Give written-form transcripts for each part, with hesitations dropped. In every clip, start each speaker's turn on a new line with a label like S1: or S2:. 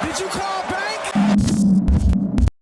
S1: Did you call bank?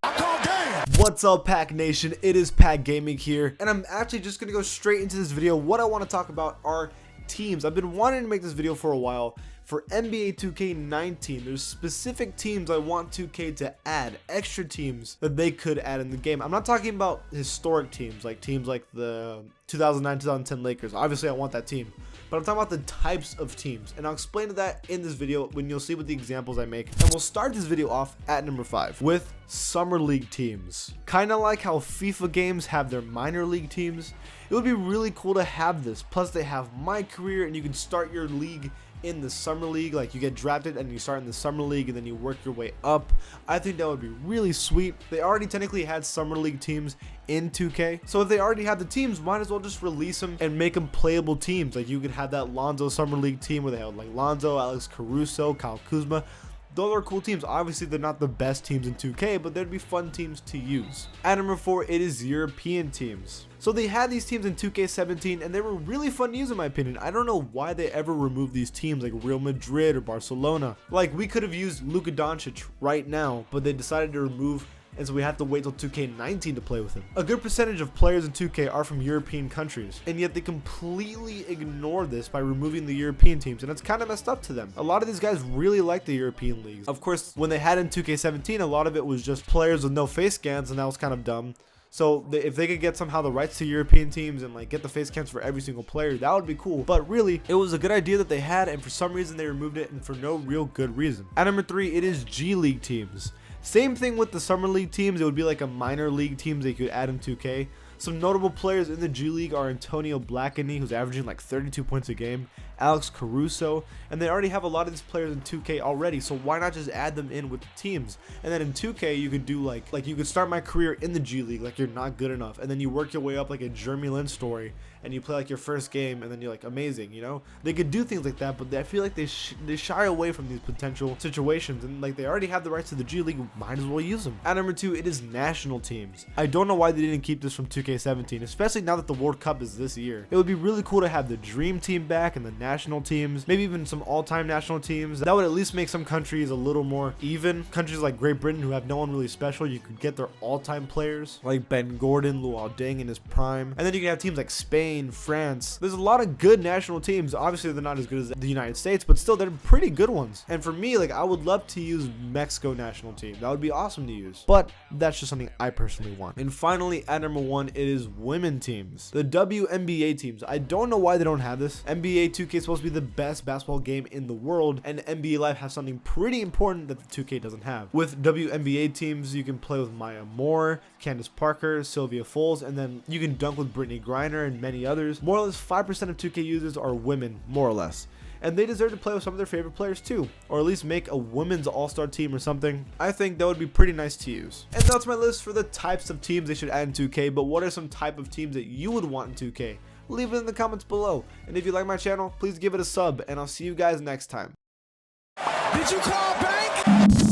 S1: I called game.
S2: What's up, Pack Nation? It is Pack Gaming here, and I'm actually just gonna go straight into this video. What I want to talk about are teams. I've been wanting to make this video for a while. For NBA 2K19, there's specific teams I want 2K to add, extra teams that they could add in the game. I'm not talking about historic teams like the 2009-2010 Lakers. Obviously, I want that team. But I'm talking about the types of teams, and I'll explain that in this video when you'll see what the examples I make. And we'll start this video off at number 5 with Summer League teams. Kind of like how FIFA games have their minor league teams, it would be really cool to have this. Plus, they have My Career, and you can start your league in the summer league. Like, you get drafted and you start in the summer league and then you work your way up. I think that would be really sweet. They already technically had summer league teams in 2K, so if they already had the teams, might as well just release them and make them playable teams. Like, you could have that Lonzo summer league team where they have like Lonzo, Alex Caruso, Kyle Kuzma. Those are cool teams. Obviously, they're not the best teams in 2K, but they'd be fun teams to use. At number 4, it is European teams. So they had these teams in 2K17, and they were really fun to use in my opinion. I don't know why they ever removed these teams like Real Madrid or Barcelona. Like, we could have used Luka Doncic right now, but they decided to remove, and so we have to wait till 2K19 to play with him. A good percentage of players in 2K are from European countries, and yet they completely ignore this by removing the European teams, and it's kind of messed up to them. A lot of these guys really like the European leagues. Of course, when they had in 2K17, a lot of it was just players with no face scans, and that was kind of dumb. So if they could get somehow the rights to European teams and like get the face cams for every single player, that would be cool. But really, it was a good idea that they had, and for some reason they removed it, and for no real good reason. At number 3, it is G League teams. Same thing with the summer league teams. It would be like a minor league teams they could add in 2K. Some notable players in the G League are Antonio Blackney, who's averaging like 32 points a game, Alex Caruso, and they already have a lot of these players in 2K already, so why not just add them in with the teams? And then in 2K, you could do like you could start My Career in the G League, like you're not good enough, and then you work your way up like a Jeremy Lin story, and you play like your first game, and then you're like amazing, you know? They could do things like that, but I feel like they shy away from these potential situations, and like they already have the rights to the G League, might as well use them. At number 2, it is national teams. I don't know why they didn't keep this from 2K17, especially now that the World Cup is this year. It would be really cool to have the Dream Team back and the national teams, maybe even some all-time national teams. That would at least make some countries a little more even. Countries like Great Britain, who have no one really special, you could get their all-time players like Ben Gordon, Luol Deng in his prime, and then you can have teams like Spain, France. There's a lot of good national teams. Obviously, they're not as good as the United States, but still, they're pretty good ones. And for me, like, I would love to use Mexico national team. That would be awesome to use, but that's just something I personally want. And finally, at number 1, it is women teams. The WNBA teams. I don't know why they don't have this. NBA 2K is supposed to be the best basketball game in the world, and NBA Live has something pretty important that the 2K doesn't have. With WNBA teams, you can play with Maya Moore, Candace Parker, Sylvia Fowles, and then you can dunk with Brittany Griner and many others. More or less 5% of 2K users are women, more or less. And they deserve to play with some of their favorite players too, or at least make a women's all-star team or something. I think that would be pretty nice to use. And that's my list for the types of teams they should add in 2K, but what are some type of teams that you would want in 2K? Leave it in the comments below. And if you like my channel, please give it a sub, and I'll see you guys next time.
S1: Did you call bank?